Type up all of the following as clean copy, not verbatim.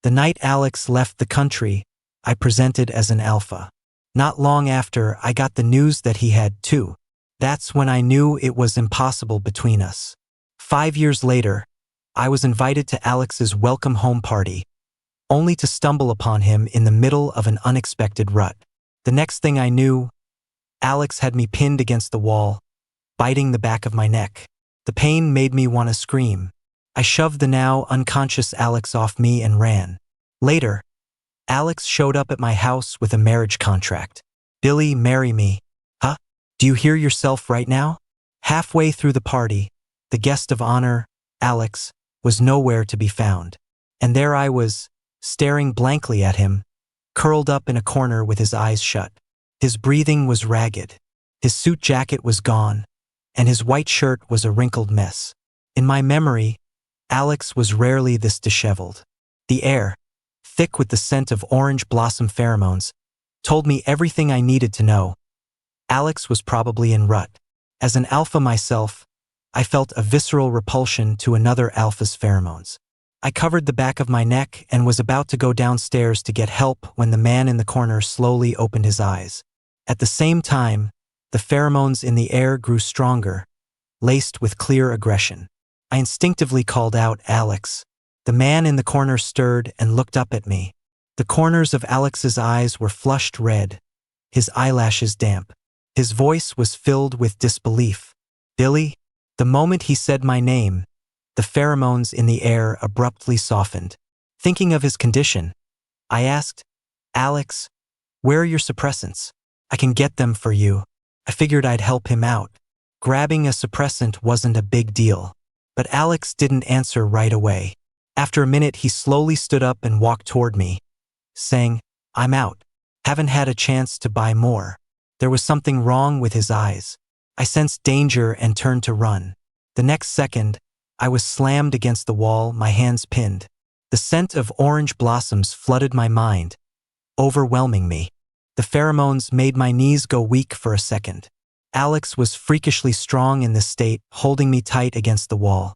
The night Alex left the country, I presented as an alpha. Not long after, I got the news that he had two. That's when I knew it was impossible between us. 5 years later, I was invited to Alex's welcome home party, only to stumble upon him in the middle of an unexpected rut. The next thing I knew, Alex had me pinned against the wall, biting the back of my neck. The pain made me want to scream. I shoved the now unconscious Alex off me and ran. Later, Alex showed up at my house with a marriage contract. "Billy, marry me." "Huh? Do you hear yourself right now?" Halfway through the party, the guest of honor, Alex, was nowhere to be found. And there I was, staring blankly at him, curled up in a corner with his eyes shut. His breathing was ragged. His suit jacket was gone, and his white shirt was a wrinkled mess. In my memory, Alex was rarely this disheveled. The air, thick with the scent of orange blossom pheromones, told me everything I needed to know. Alex was probably in rut. As an alpha myself, I felt a visceral repulsion to another alpha's pheromones. I covered the back of my neck and was about to go downstairs to get help when the man in the corner slowly opened his eyes. At the same time, the pheromones in the air grew stronger, laced with clear aggression. I instinctively called out, "Alex." The man in the corner stirred and looked up at me. The corners of Alex's eyes were flushed red, his eyelashes damp. His voice was filled with disbelief. "Billy?" The moment he said my name, the pheromones in the air abruptly softened. Thinking of his condition, I asked, "Alex, where are your suppressants? I can get them for you." I figured I'd help him out. Grabbing a suppressant wasn't a big deal. But Alex didn't answer right away. After a minute, he slowly stood up and walked toward me, saying, "I'm out. Haven't had a chance to buy more." There was something wrong with his eyes. I sensed danger and turned to run. The next second, I was slammed against the wall, my hands pinned. The scent of orange blossoms flooded my mind, overwhelming me. The pheromones made my knees go weak for a second. Alex was freakishly strong in this state, holding me tight against the wall.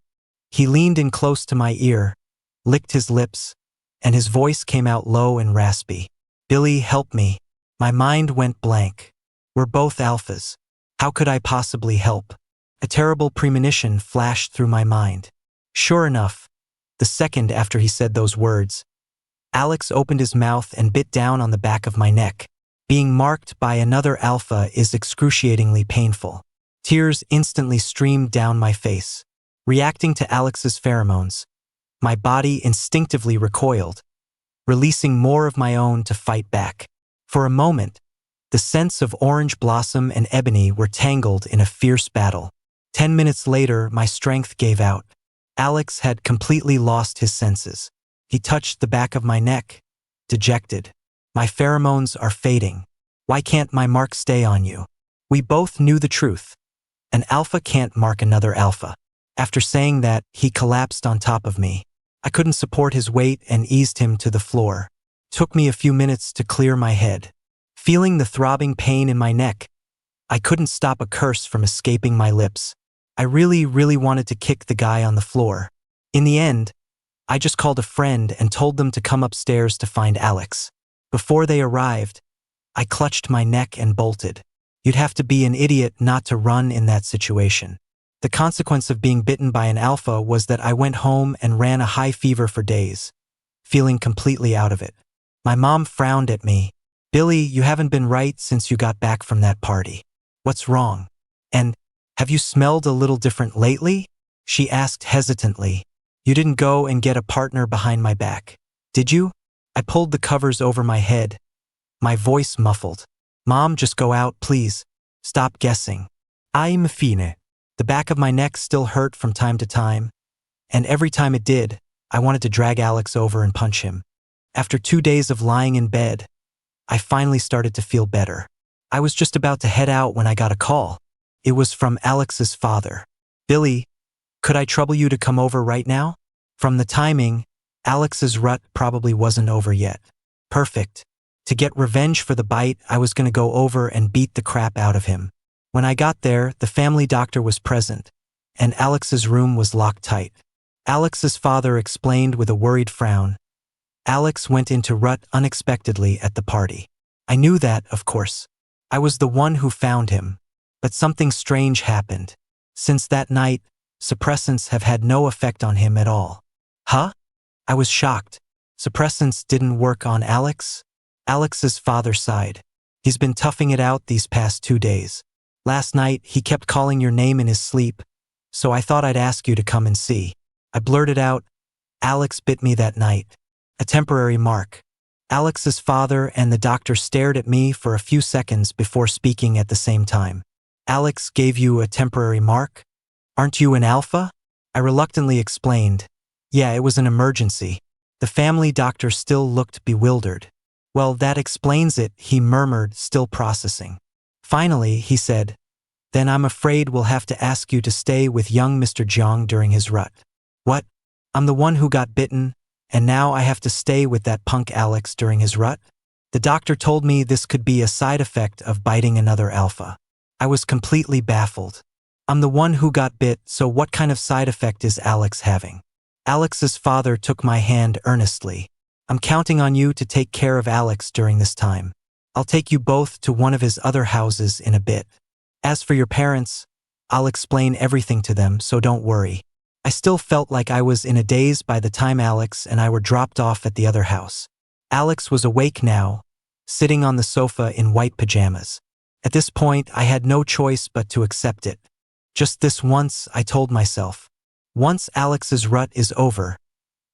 He leaned in close to my ear, licked his lips, and his voice came out low and raspy. "Billy, help me." My mind went blank. We're both alphas. How could I possibly help? A terrible premonition flashed through my mind. Sure enough, the second after he said those words, Alex opened his mouth and bit down on the back of my neck. Being marked by another alpha is excruciatingly painful. Tears instantly streamed down my face. Reacting to Alex's pheromones, my body instinctively recoiled, releasing more of my own to fight back. For a moment, the scents of orange blossom and ebony were tangled in a fierce battle. 10 minutes later, my strength gave out. Alex had completely lost his senses. He touched the back of my neck, dejected. "My pheromones are fading. Why can't my mark stay on you?" We both knew the truth. An alpha can't mark another alpha. After saying that, he collapsed on top of me. I couldn't support his weight and eased him to the floor. It took me a few minutes to clear my head. Feeling the throbbing pain in my neck, I couldn't stop a curse from escaping my lips. I really wanted to kick the guy on the floor. In the end, I just called a friend and told them to come upstairs to find Alex. Before they arrived, I clutched my neck and bolted. You'd have to be an idiot not to run in that situation. The consequence of being bitten by an alpha was that I went home and ran a high fever for days, feeling completely out of it. My mom frowned at me. "Billy, you haven't been right since you got back from that party. What's wrong? And have you smelled a little different lately?" she asked hesitantly. "You didn't go and get a partner behind my back, did you?" I pulled the covers over my head, my voice muffled. "Mom, just go out, please. Stop guessing." I'm fine. The back of my neck still hurt from time to time, and every time it did, I wanted to drag Alex over and punch him. After 2 days of lying in bed, I finally started to feel better. I was just about to head out when I got a call. It was from Alex's father. "Billy, could I trouble you to come over right now?" From the timing, Alex's rut probably wasn't over yet. Perfect. To get revenge for the bite, I was going to go over and beat the crap out of him. When I got there, the family doctor was present, and Alex's room was locked tight. Alex's father explained with a worried frown, Alex went into rut unexpectedly at the party. I knew that, of course. I was the one who found him. But something strange happened. Since that night, suppressants have had no effect on him at all. Huh? I was shocked. Suppressants didn't work on Alex? Alex's father sighed. He's been toughing it out these past 2 days. Last night, he kept calling your name in his sleep, so I thought I'd ask you to come and see. I blurted out, Alex bit me that night. A temporary mark. Alex's father and the doctor stared at me for a few seconds before speaking at the same time. Alex gave you a temporary mark? Aren't you an alpha? I reluctantly explained. Yeah, it was an emergency. The family doctor still looked bewildered. Well, that explains it, he murmured, still processing. Finally, he said, then I'm afraid we'll have to ask you to stay with young Mr. Jiang during his rut. What? I'm the one who got bitten, and now I have to stay with that punk Alex during his rut? The doctor told me this could be a side effect of biting another alpha. I was completely baffled. I'm the one who got bit, so what kind of side effect is Alex having? Alex's father took my hand earnestly. I'm counting on you to take care of Alex during this time. I'll take you both to one of his other houses in a bit. As for your parents, I'll explain everything to them, so don't worry. I still felt like I was in a daze by the time Alex and I were dropped off at the other house. Alex was awake now, sitting on the sofa in white pajamas. At this point, I had no choice but to accept it. Just this once, I told myself. Once Alex's rut is over,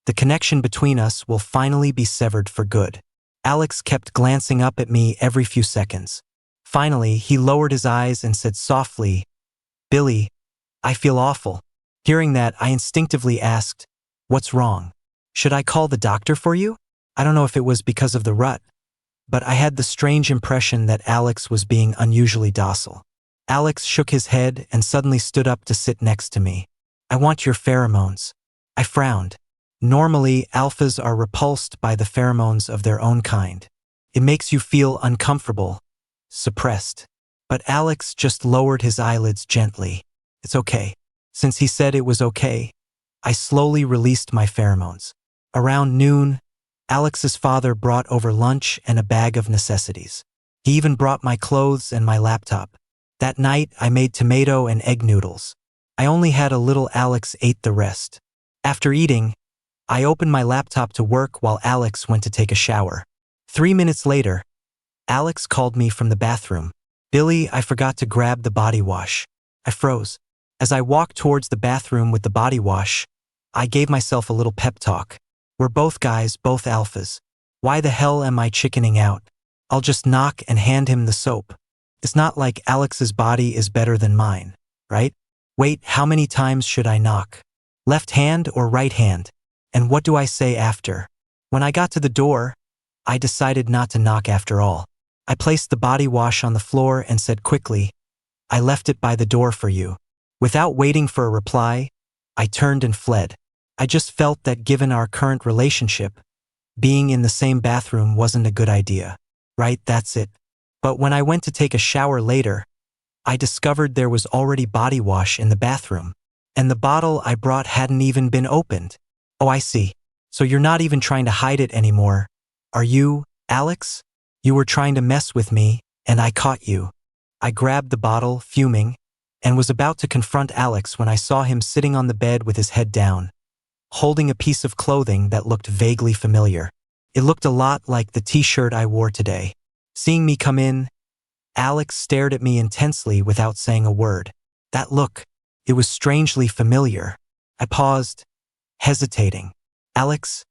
the connection between us will finally be severed for good. Alex kept glancing up at me every few seconds. Finally, he lowered his eyes and said softly, Billy, I feel awful. Hearing that, I instinctively asked, what's wrong? Should I call the doctor for you? I don't know if it was because of the rut, but I had the strange impression that Alex was being unusually docile. Alex shook his head and suddenly stood up to sit next to me. I want your pheromones. I frowned. Normally, alphas are repulsed by the pheromones of their own kind. It makes you feel uncomfortable, suppressed. But Alex just lowered his eyelids gently. It's okay. Since he said it was okay, I slowly released my pheromones. Around noon, Alex's father brought over lunch and a bag of necessities. He even brought my clothes and my laptop. That night, I made tomato and egg noodles. I only had a little. Alex ate the rest. After eating, I opened my laptop to work while Alex went to take a shower. 3 minutes later, Alex called me from the bathroom. Billy, I forgot to grab the body wash. I froze. As I walked towards the bathroom with the body wash, I gave myself a little pep talk. We're both guys, both alphas. Why the hell am I chickening out? I'll just knock and hand him the soap. It's not like Alex's body is better than mine, right? Wait, how many times should I knock? Left hand or right hand? And what do I say after? When I got to the door, I decided not to knock after all. I placed the body wash on the floor and said quickly, I left it by the door for you. Without waiting for a reply, I turned and fled. I just felt that given our current relationship, being in the same bathroom wasn't a good idea. Right, that's it. But when I went to take a shower later, I discovered there was already body wash in the bathroom. And the bottle I brought hadn't even been opened. Oh, I see. So you're not even trying to hide it anymore, are you, Alex? You were trying to mess with me, and I caught you. I grabbed the bottle, fuming, and was about to confront Alex when I saw him sitting on the bed with his head down, holding a piece of clothing that looked vaguely familiar. It looked a lot like the t-shirt I wore today. Seeing me come in, Alex stared at me intensely without saying a word. That look, it was strangely familiar. I paused, hesitating. Alex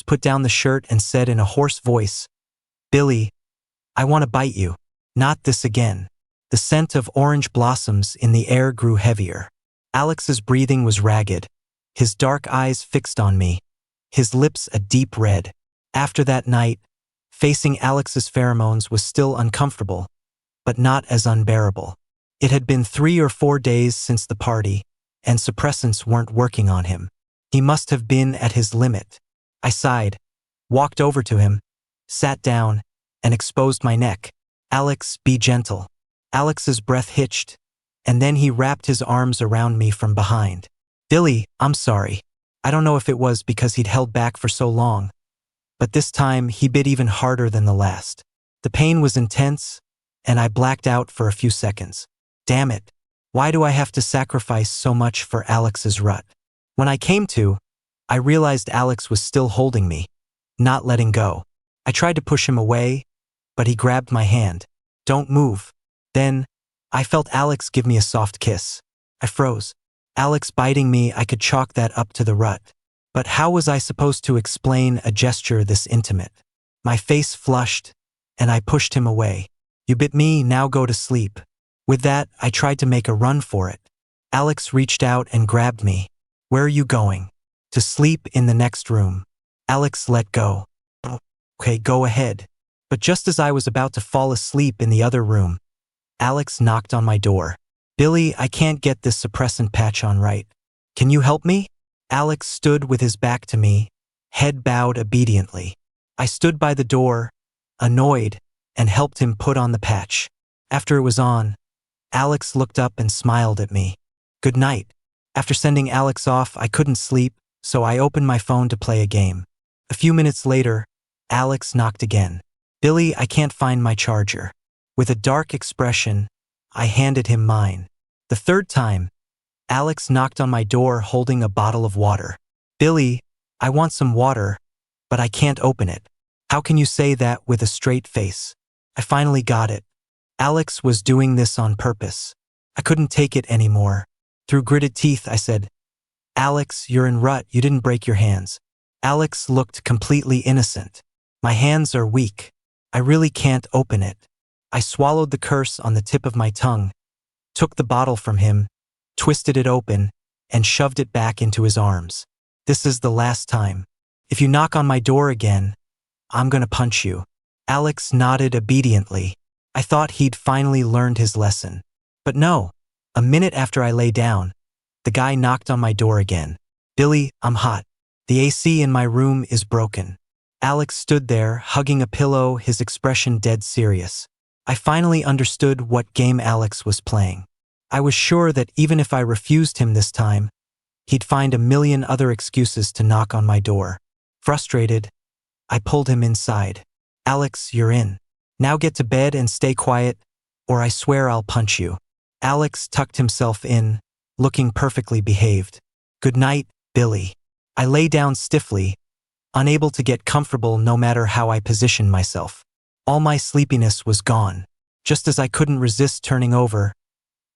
put down the shirt and said in a hoarse voice, Billy, I want to bite you. Not this again. The scent of orange blossoms in the air grew heavier. Alex's breathing was ragged, his dark eyes fixed on me, his lips a deep red. After that night, facing Alex's pheromones was still uncomfortable, but not as unbearable. It had been 3 or 4 days since the party, and suppressants weren't working on him. He must have been at his limit. I sighed, walked over to him, sat down, and exposed my neck. Alex, be gentle. Alex's breath hitched, and then he wrapped his arms around me from behind. Billy, I'm sorry. I don't know if it was because he'd held back for so long, but this time he bit even harder than the last. The pain was intense, and I blacked out for a few seconds. Damn it. Why do I have to sacrifice so much for Alex's rut? When I came to, I realized Alex was still holding me, not letting go. I tried to push him away, but he grabbed my hand. Don't move. Then, I felt Alex give me a soft kiss. I froze. Alex biting me, I could chalk that up to the rut. But how was I supposed to explain a gesture this intimate? My face flushed, and I pushed him away. You bit me, now go to sleep. With that, I tried to make a run for it. Alex reached out and grabbed me. Where are you going? To sleep in the next room. Alex let go. Okay, go ahead. But just as I was about to fall asleep in the other room, Alex knocked on my door. Billy, I can't get this suppressant patch on right. Can you help me? Alex stood with his back to me, head bowed obediently. I stood by the door, annoyed, and helped him put on the patch. After it was on, Alex looked up and smiled at me. Good night. After sending Alex off, I couldn't sleep, so I opened my phone to play a game. A few minutes later, Alex knocked again. Billy, I can't find my charger. With a dark expression, I handed him mine. The third time, Alex knocked on my door holding a bottle of water. Billy, I want some water, but I can't open it. How can you say that with a straight face? I finally got it. Alex was doing this on purpose. I couldn't take it anymore. Through gritted teeth, I said, Alex, you're in rut, you didn't break your hands. Alex looked completely innocent. My hands are weak. I really can't open it. I swallowed the curse on the tip of my tongue, took the bottle from him, twisted it open, and shoved it back into his arms. This is the last time. If you knock on my door again, I'm gonna punch you. Alex nodded obediently. I thought he'd finally learned his lesson. But no, a minute after I lay down, the guy knocked on my door again. Billy, I'm hot. The AC in my room is broken. Alex stood there, hugging a pillow, his expression dead serious. I finally understood what game Alex was playing. I was sure that even if I refused him this time, he'd find a million other excuses to knock on my door. Frustrated, I pulled him inside. Alex, you're in. Now get to bed and stay quiet, or I swear I'll punch you. Alex tucked himself in, looking perfectly behaved. Good night, Billy. I lay down stiffly, unable to get comfortable no matter how I positioned myself. All my sleepiness was gone. Just as I couldn't resist turning over,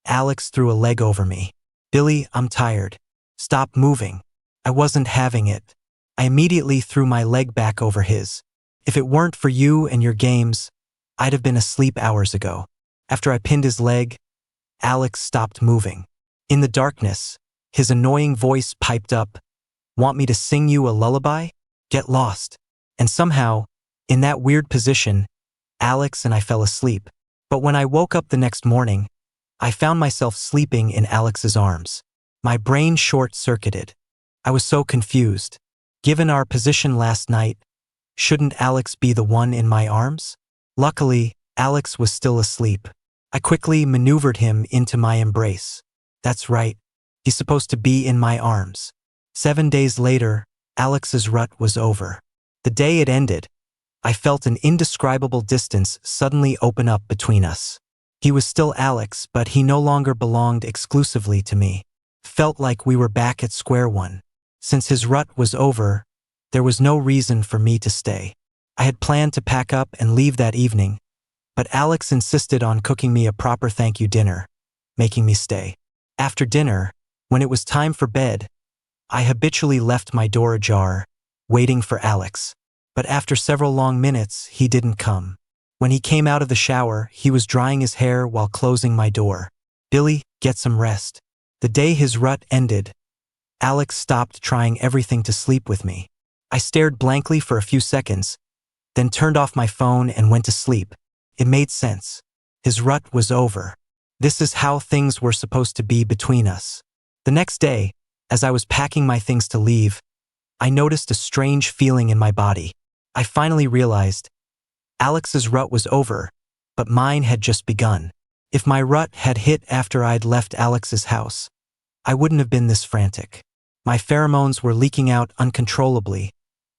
Alex threw a leg over me. Billy, I'm tired. Stop moving. I wasn't having it. I immediately threw my leg back over his. If it weren't for you and your games, I'd have been asleep hours ago. After I pinned his leg, Alex stopped moving. In the darkness, his annoying voice piped up, Want me to sing you a lullaby? Get lost. And somehow, in that weird position, Alex and I fell asleep. But when I woke up the next morning, I found myself sleeping in Alex's arms. My brain short-circuited. I was so confused. Given our position last night, shouldn't Alex be the one in my arms? Luckily, Alex was still asleep. I quickly maneuvered him into my embrace. That's right. He's supposed to be in my arms. 7 days later, Alex's rut was over. The day it ended, I felt an indescribable distance suddenly open up between us. He was still Alex, but he no longer belonged exclusively to me. Felt like we were back at square one. Since his rut was over, there was no reason for me to stay. I had planned to pack up and leave that evening, but Alex insisted on cooking me a proper thank you dinner, making me stay. After dinner, when it was time for bed, I habitually left my door ajar, waiting for Alex. But after several long minutes, he didn't come. When he came out of the shower, he was drying his hair while closing my door. Billy, get some rest. The day his rut ended, Alex stopped trying everything to sleep with me. I stared blankly for a few seconds, then turned off my phone and went to sleep. It made sense. His rut was over. This is how things were supposed to be between us. The next day, as I was packing my things to leave, I noticed a strange feeling in my body. I finally realized Alex's rut was over, but mine had just begun. If my rut had hit after I'd left Alex's house, I wouldn't have been this frantic. My pheromones were leaking out uncontrollably,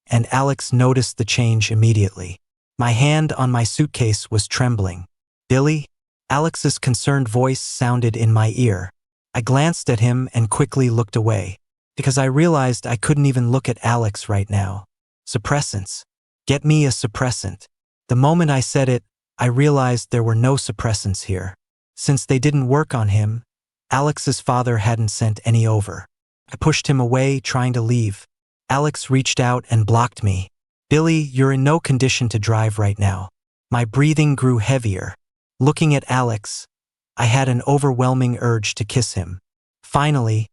and Alex noticed the change immediately. My hand on my suitcase was trembling. "Billy?" Alex's concerned voice sounded in my ear. I glanced at him and quickly looked away, because I realized I couldn't even look at Alex right now. Suppressants. Get me a suppressant. The moment I said it, I realized there were no suppressants here. Since they didn't work on him, Alex's father hadn't sent any over. I pushed him away, trying to leave. Alex reached out and blocked me. "Billy, you're in no condition to drive right now." My breathing grew heavier. Looking at Alex, I had an overwhelming urge to kiss him. Finally,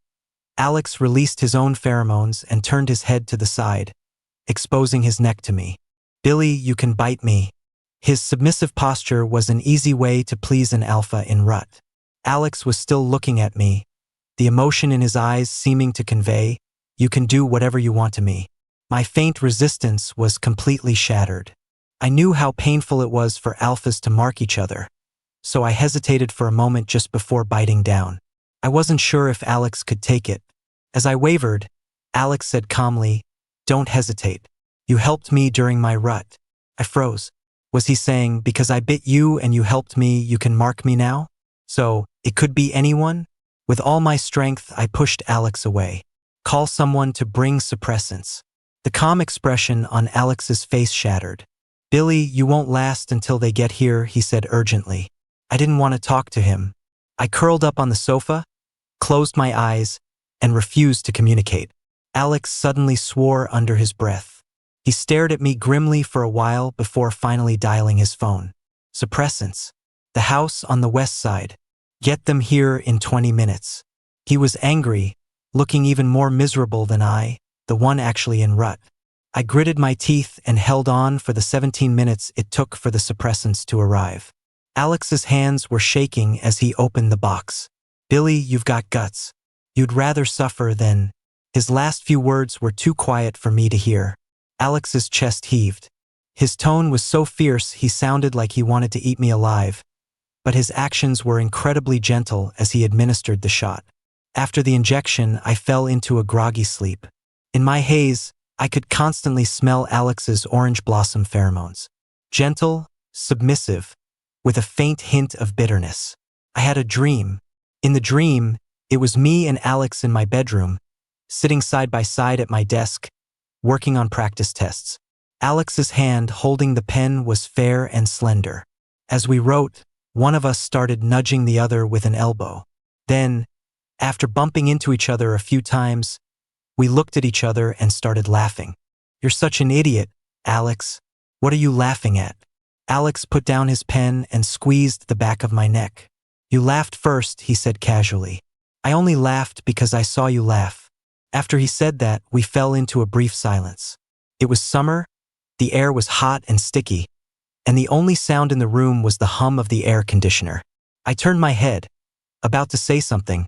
Alex released his own pheromones and turned his head to the side, exposing his neck to me. "Billy, you can bite me." His submissive posture was an easy way to please an alpha in rut. Alex was still looking at me, the emotion in his eyes seeming to convey, "You can do whatever you want to me." My faint resistance was completely shattered. I knew how painful it was for alphas to mark each other, so I hesitated for a moment just before biting down. I wasn't sure if Alex could take it. As I wavered, Alex said calmly, "Don't hesitate. You helped me during my rut." I froze. Was he saying, because I bit you and you helped me, you can mark me now? So, it could be anyone? With all my strength, I pushed Alex away. "Call someone to bring suppressants." The calm expression on Alex's face shattered. "Billy, you won't last until they get here," he said urgently. I didn't want to talk to him. I curled up on the sofa, closed my eyes, and refused to communicate. Alex suddenly swore under his breath. He stared at me grimly for a while before finally dialing his phone. "Suppressants. The house on the west side. Get them here in 20 minutes. He was angry, looking even more miserable than I, the one actually in rut. I gritted my teeth and held on for the 17 minutes it took for the suppressants to arrive. Alex's hands were shaking as he opened the box. "Billy, you've got guts. You'd rather suffer than..." His last few words were too quiet for me to hear. Alex's chest heaved. His tone was so fierce he sounded like he wanted to eat me alive, but his actions were incredibly gentle as he administered the shot. After the injection, I fell into a groggy sleep. In my haze, I could constantly smell Alex's orange blossom pheromones. Gentle, submissive, with a faint hint of bitterness. I had a dream. In the dream, it was me and Alex in my bedroom, sitting side by side at my desk, working on practice tests. Alex's hand holding the pen was fair and slender. As we wrote, one of us started nudging the other with an elbow. Then, after bumping into each other a few times, we looked at each other and started laughing. "You're such an idiot, Alex. What are you laughing at?" Alex put down his pen and squeezed the back of my neck. "You laughed first," he said casually. "I only laughed because I saw you laugh." After he said that, we fell into a brief silence. It was summer, the air was hot and sticky, and the only sound in the room was the hum of the air conditioner. I turned my head, about to say something,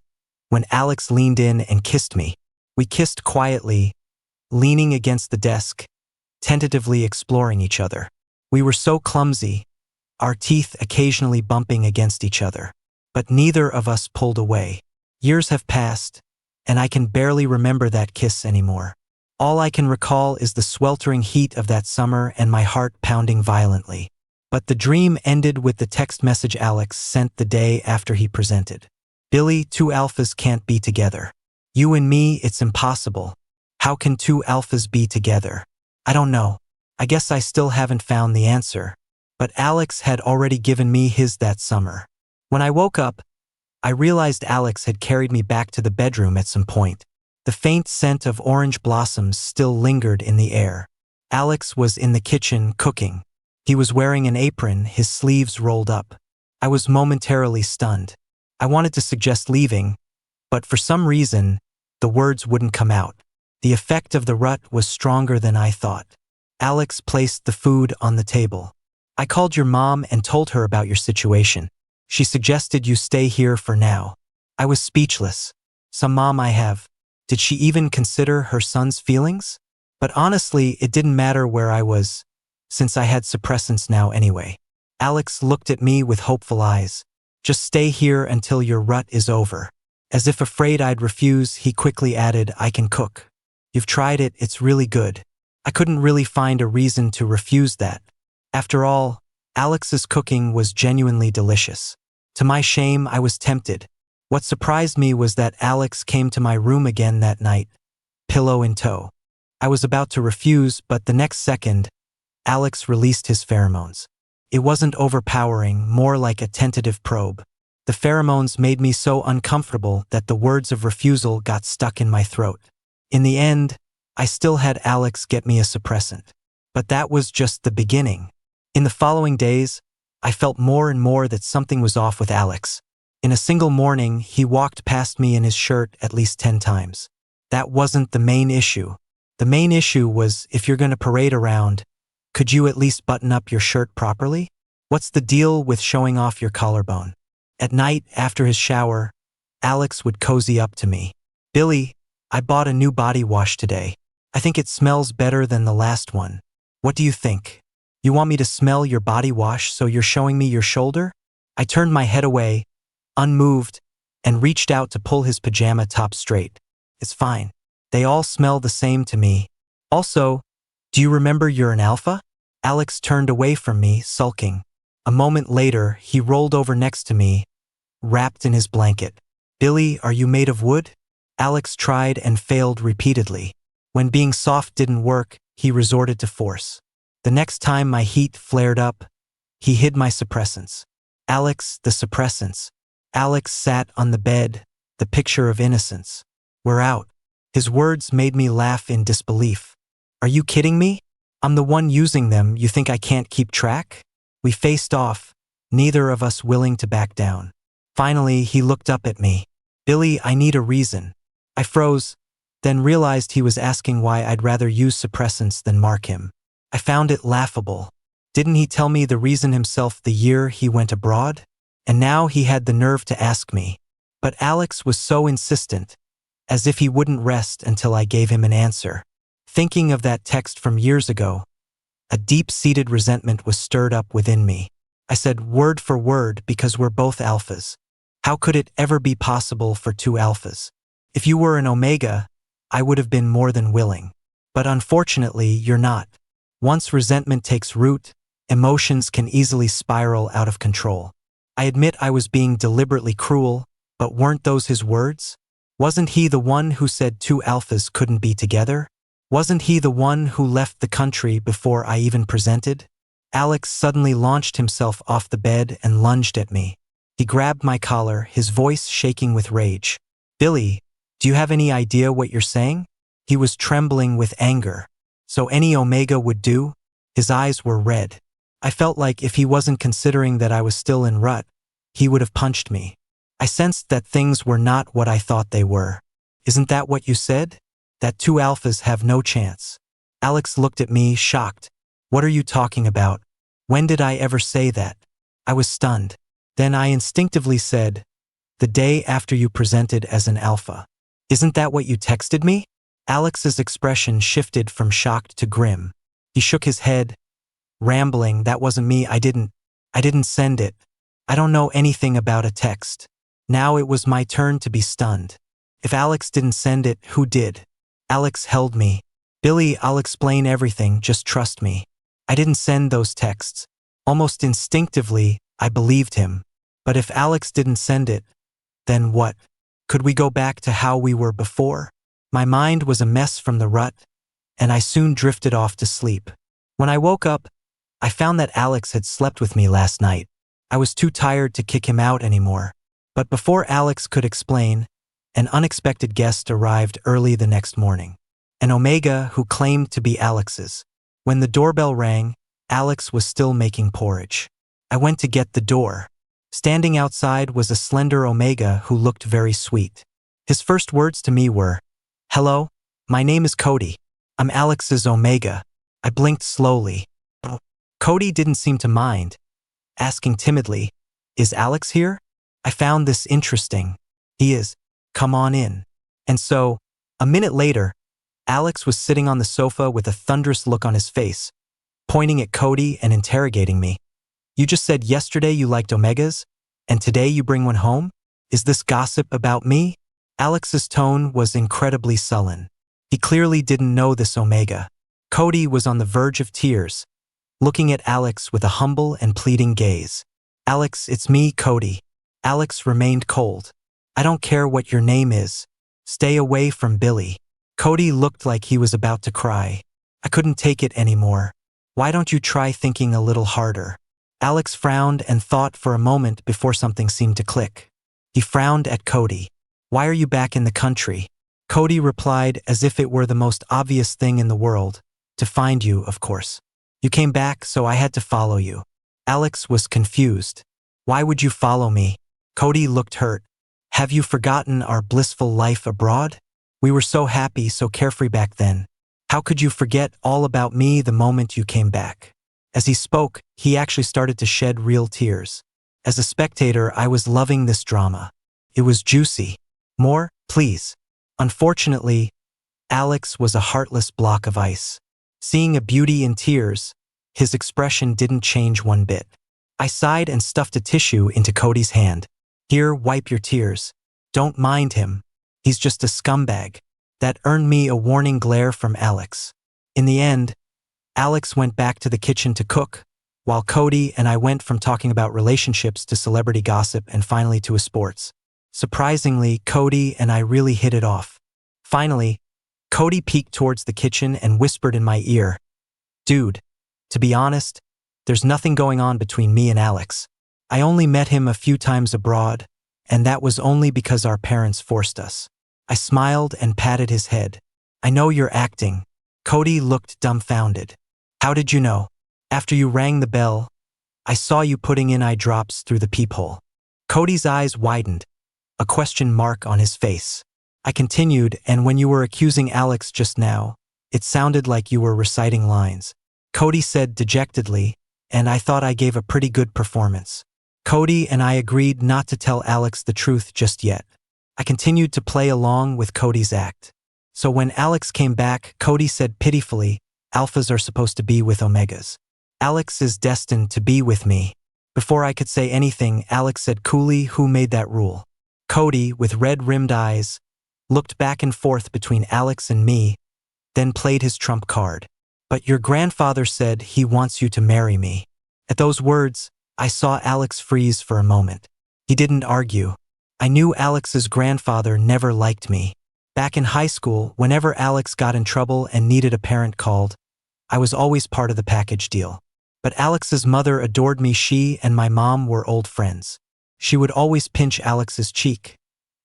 when Alex leaned in and kissed me. We kissed quietly, leaning against the desk, tentatively exploring each other. We were so clumsy, our teeth occasionally bumping against each other. But neither of us pulled away. Years have passed, and I can barely remember that kiss anymore. All I can recall is the sweltering heat of that summer and my heart pounding violently. But the dream ended with the text message Alex sent the day after he presented. "Billy, two alphas can't be together. You and me, it's impossible. How can two alphas be together? I don't know. I guess I still haven't found the answer." But Alex had already given me his that summer. When I woke up, I realized Alex had carried me back to the bedroom at some point. The faint scent of orange blossoms still lingered in the air. Alex was in the kitchen cooking. He was wearing an apron, his sleeves rolled up. I was momentarily stunned. I wanted to suggest leaving, but for some reason, the words wouldn't come out. The effect of the rut was stronger than I thought. Alex placed the food on the table. "I called your mom and told her about your situation. She suggested you stay here for now." I was speechless. Some mom I have. Did she even consider her son's feelings? But honestly, it didn't matter where I was, since I had suppressants now anyway. Alex looked at me with hopeful eyes. "Just stay here until your rut is over." As if afraid I'd refuse, he quickly added, "I can cook. You've tried it, it's really good." I couldn't really find a reason to refuse that. After all, Alex's cooking was genuinely delicious. To my shame, I was tempted. What surprised me was that Alex came to my room again that night, pillow in tow. I was about to refuse, but the next second, Alex released his pheromones. It wasn't overpowering, more like a tentative probe. The pheromones made me so uncomfortable that the words of refusal got stuck in my throat. In the end, I still had Alex get me a suppressant. But that was just the beginning. In the following days, I felt more and more that something was off with Alex. In a single morning, he walked past me in his shirt at least 10 times. That wasn't the main issue. The main issue was, if you're going to parade around, could you at least button up your shirt properly? What's the deal with showing off your collarbone? At night, after his shower, Alex would cozy up to me. Billy, I bought a new body wash today. I think it smells better than the last one. What do you think? You want me to smell your body wash so you're showing me your shoulder? I turned my head away, unmoved, and reached out to pull his pajama top straight. It's fine. They all smell the same to me. Also, do you remember you're an alpha? Alex turned away from me, sulking. A moment later, he rolled over next to me, wrapped in his blanket. Billy, are you made of wood? Alex tried and failed repeatedly. When being soft didn't work, he resorted to force. The next time my heat flared up, he hid my suppressants. Alex, the suppressants. Alex sat on the bed, the picture of innocence. We're out. His words made me laugh in disbelief. Are you kidding me? I'm the one using them. You think I can't keep track? We faced off, neither of us willing to back down. Finally, he looked up at me. Billy, I need a reason. I froze, then realized he was asking why I'd rather use suppressants than mark him. I found it laughable. Didn't he tell me the reason himself the year he went abroad? And now he had the nerve to ask me. But Alex was so insistent, as if he wouldn't rest until I gave him an answer. Thinking of that text from years ago, a deep-seated resentment was stirred up within me. I said word for word because we're both alphas. How could it ever be possible for two alphas? If you were an omega, I would have been more than willing. But unfortunately, you're not. Once resentment takes root, emotions can easily spiral out of control. I admit I was being deliberately cruel, but weren't those his words? Wasn't he the one who said two alphas couldn't be together? Wasn't he the one who left the country before I even presented? Alex suddenly launched himself off the bed and lunged at me. He grabbed my collar, his voice shaking with rage. Billy, do you have any idea what you're saying? He was trembling with anger. So any omega would do? His eyes were red. I felt like if he wasn't considering that I was still in rut, he would have punched me. I sensed that things were not what I thought they were. Isn't that what you said? That two alphas have no chance. Alex looked at me, shocked. What are you talking about? When did I ever say that? I was stunned. Then I instinctively said, the day after you presented as an alpha. Isn't that what you texted me? Alex's expression shifted from shocked to grim. He shook his head, rambling, that wasn't me, I didn't send it. I don't know anything about a text. Now it was my turn to be stunned. If Alex didn't send it, who did? Alex held me. Billy, I'll explain everything, just trust me. I didn't send those texts. Almost instinctively, I believed him. But if Alex didn't send it, then what? Could we go back to how we were before? My mind was a mess from the rut, and I soon drifted off to sleep. When I woke up, I found that Alex had slept with me last night. I was too tired to kick him out anymore. But before Alex could explain, an unexpected guest arrived early the next morning. An omega who claimed to be Alex's. When the doorbell rang, Alex was still making porridge. I went to get the door. Standing outside was a slender omega who looked very sweet. His first words to me were, "Hello, my name is Cody. I'm Alex's omega." I blinked slowly. Cody didn't seem to mind, asking timidly, "Is Alex here?" I found this interesting. "He is. Come on in." And so, a minute later, Alex was sitting on the sofa with a thunderous look on his face, pointing at Cody and interrogating me. "You just said yesterday you liked omegas, and today you bring one home? Is this gossip about me?" Alex's tone was incredibly sullen. He clearly didn't know this omega. Cody was on the verge of tears, looking at Alex with a humble and pleading gaze. Alex, it's me, Cody. Alex remained cold. I don't care what your name is. Stay away from Billy. Cody looked like he was about to cry. I couldn't take it anymore. Why don't you try thinking a little harder? Alex frowned and thought for a moment before something seemed to click. He frowned at Cody. Why are you back in the country? Cody replied as if it were the most obvious thing in the world. To find you, of course. You came back, so I had to follow you. Alex was confused. Why would you follow me? Cody looked hurt. Have you forgotten our blissful life abroad? We were so happy, so carefree back then. How could you forget all about me the moment you came back? As he spoke, he actually started to shed real tears. As a spectator, I was loving this drama. It was juicy. More, please. Unfortunately, Alex was a heartless block of ice. Seeing a beauty in tears, his expression didn't change one bit. I sighed and stuffed a tissue into Cody's hand. Here, wipe your tears. Don't mind him. He's just a scumbag. That earned me a warning glare from Alex. In the end, Alex went back to the kitchen to cook, while Cody and I went from talking about relationships to celebrity gossip and finally to sports. Surprisingly, Cody and I really hit it off. Finally, Cody peeked towards the kitchen and whispered in my ear, "Dude, to be honest, there's nothing going on between me and Alex. I only met him a few times abroad, and that was only because our parents forced us." I smiled and patted his head. "I know you're acting." Cody looked dumbfounded. "How did you know?" "After you rang the bell, I saw you putting in eye drops through the peephole." Cody's eyes widened, a question mark on his face. I continued, "And when you were accusing Alex just now, it sounded like you were reciting lines." Cody said dejectedly, "And I thought I gave a pretty good performance." Cody and I agreed not to tell Alex the truth just yet. I continued to play along with Cody's act. So when Alex came back, Cody said pitifully, "Alphas are supposed to be with omegas. Alex is destined to be with me." Before I could say anything, Alex said coolly, "Who made that rule?" Cody, with red-rimmed eyes, looked back and forth between Alex and me, then played his trump card. "But your grandfather said he wants you to marry me." At those words, I saw Alex freeze for a moment. He didn't argue. I knew Alex's grandfather never liked me. Back in high school, whenever Alex got in trouble and needed a parent called, I was always part of the package deal. But Alex's mother adored me. She and my mom were old friends. She would always pinch Alex's cheek,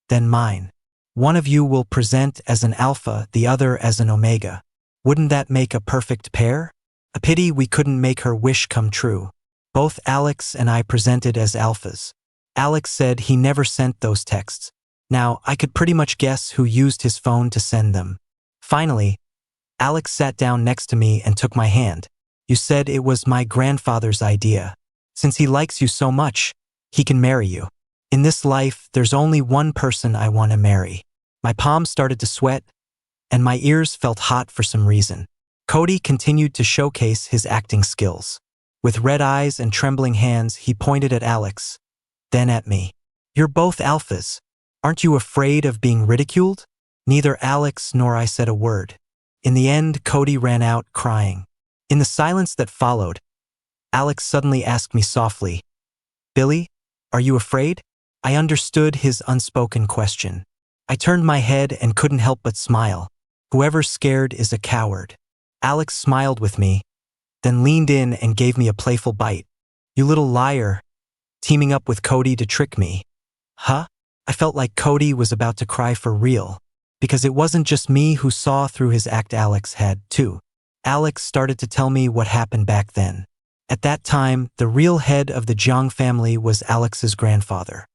then mine. "One of you will present as an alpha, the other as an omega. Wouldn't that make a perfect pair?" A pity we couldn't make her wish come true. Both Alex and I presented as alphas. Alex said he never sent those texts. Now, I could pretty much guess who used his phone to send them. Finally, Alex sat down next to me and took my hand. "You said it was my grandfather's idea. Since he likes you so much, he can marry you. In this life, there's only one person I want to marry." My palms started to sweat, and my ears felt hot for some reason. Cody continued to showcase his acting skills. With red eyes and trembling hands, he pointed at Alex, then at me. "You're both alphas. Aren't you afraid of being ridiculed?" Neither Alex nor I said a word. In the end, Cody ran out crying. In the silence that followed, Alex suddenly asked me softly, "Billy, are you afraid?" I understood his unspoken question. I turned my head and couldn't help but smile. Whoever's scared is a coward. Alex smiled with me, then leaned in and gave me a playful bite. "You little liar, teaming up with Cody to trick me." Huh? I felt like Cody was about to cry for real, because it wasn't just me who saw through his act. Alex had, too. Alex started to tell me what happened back then. At that time, the real head of the Jiang family was Alex's grandfather.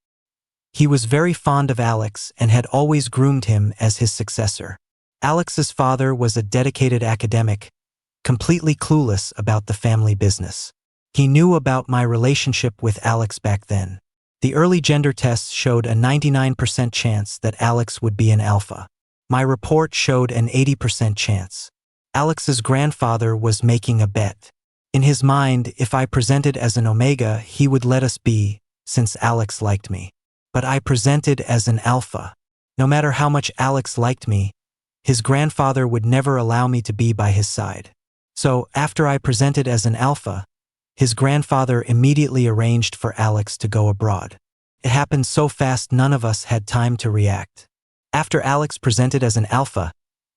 He was very fond of Alex and had always groomed him as his successor. Alex's father was a dedicated academic, completely clueless about the family business. He knew about my relationship with Alex back then. The early gender tests showed a 99% chance that Alex would be an alpha. My report showed an 80% chance. Alex's grandfather was making a bet. In his mind, if I presented as an omega, he would let us be, since Alex liked me. But I presented as an alpha. No matter how much Alex liked me, his grandfather would never allow me to be by his side. So, after I presented as an alpha, his grandfather immediately arranged for Alex to go abroad. It happened so fast none of us had time to react. After Alex presented as an alpha,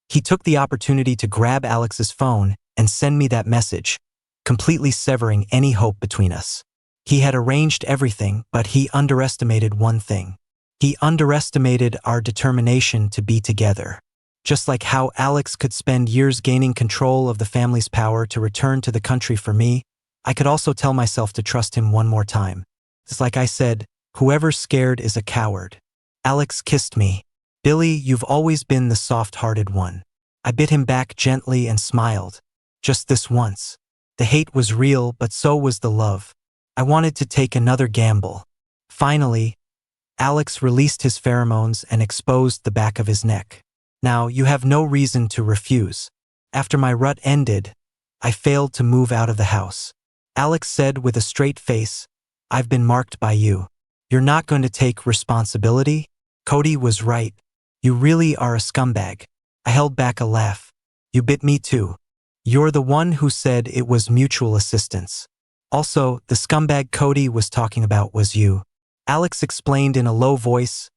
he took the opportunity to grab Alex's phone and send me that message, completely severing any hope between us. He had arranged everything, but he underestimated one thing. He underestimated our determination to be together. Just like how Alex could spend years gaining control of the family's power to return to the country for me, I could also tell myself to trust him one more time. It's like I said, whoever's scared is a coward. Alex kissed me. Billy, you've always been the soft-hearted one. I bit him back gently and smiled. Just this once. The hate was real, but so was the love. I wanted to take another gamble. Finally, Alex released his pheromones and exposed the back of his neck. Now, you have no reason to refuse. After my rut ended, I failed to move out of the house. Alex said with a straight face, I've been marked by you. You're not going to take responsibility? Cody was right. You really are a scumbag. I held back a laugh. You bit me too. You're the one who said it was mutual assistance. Also, the scumbag Cody was talking about was you. Alex explained in a low voice,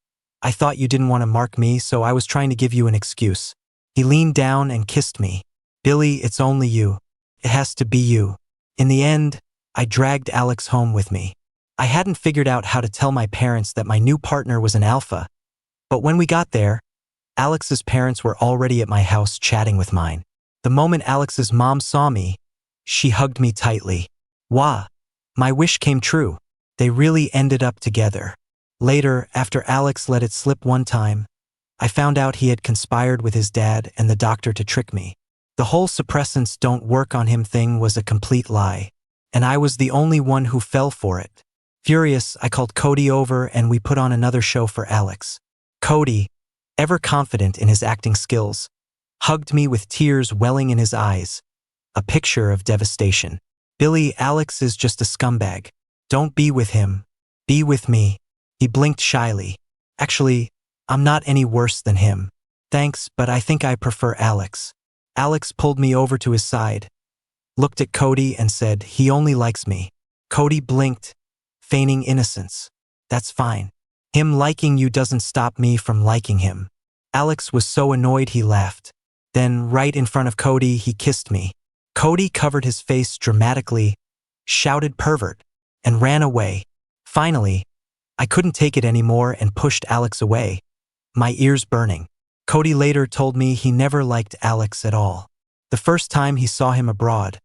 I thought you didn't want to mark me, so I was trying to give you an excuse. He leaned down and kissed me. Billy, it's only you. It has to be you. In the end, I dragged Alex home with me. I hadn't figured out how to tell my parents that my new partner was an alpha, but when we got there, Alex's parents were already at my house chatting with mine. The moment Alex's mom saw me, she hugged me tightly. Wah! My wish came true. They really ended up together. Later, after Alex let it slip one time, I found out he had conspired with his dad and the doctor to trick me. The whole suppressants don't work on him thing was a complete lie, and I was the only one who fell for it. Furious, I called Cody over and we put on another show for Alex. Cody, ever confident in his acting skills, hugged me with tears welling in his eyes, a picture of devastation. Billy, Alex is just a scumbag. Don't be with him. Be with me. He blinked shyly. Actually, I'm not any worse than him. Thanks, but I think I prefer Alex. Alex pulled me over to his side, looked at Cody and said, he only likes me. Cody blinked, feigning innocence. That's fine. Him liking you doesn't stop me from liking him. Alex was so annoyed he laughed. Then, right in front of Cody, he kissed me. Cody covered his face dramatically, shouted pervert, and ran away. Finally, I couldn't take it anymore and pushed Alex away, my ears burning. Cody later told me he never liked Alex at all. The first time he saw him abroad,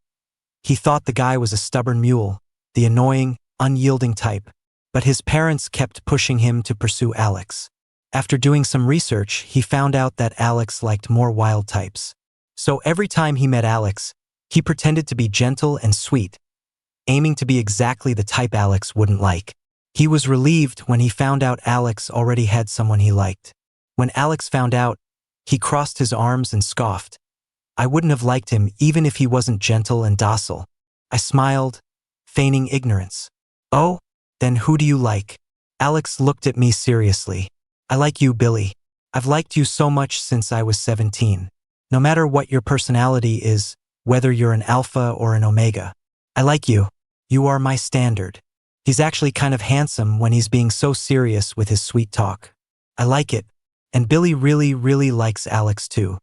he thought the guy was a stubborn mule, the annoying, unyielding type, but his parents kept pushing him to pursue Alex. After doing some research, he found out that Alex liked more wild types. So every time he met Alex, he pretended to be gentle and sweet, aiming to be exactly the type Alex wouldn't like. He was relieved when he found out Alex already had someone he liked. When Alex found out, he crossed his arms and scoffed. I wouldn't have liked him even if he wasn't gentle and docile. I smiled, feigning ignorance. Oh, then who do you like? Alex looked at me seriously. I like you, Billy. I've liked you so much since I was 17. No matter what your personality is, whether you're an alpha or an omega. I like you. You are my standard. He's actually kind of handsome when he's being so serious with his sweet talk. I like it. And Billy really likes Alex too.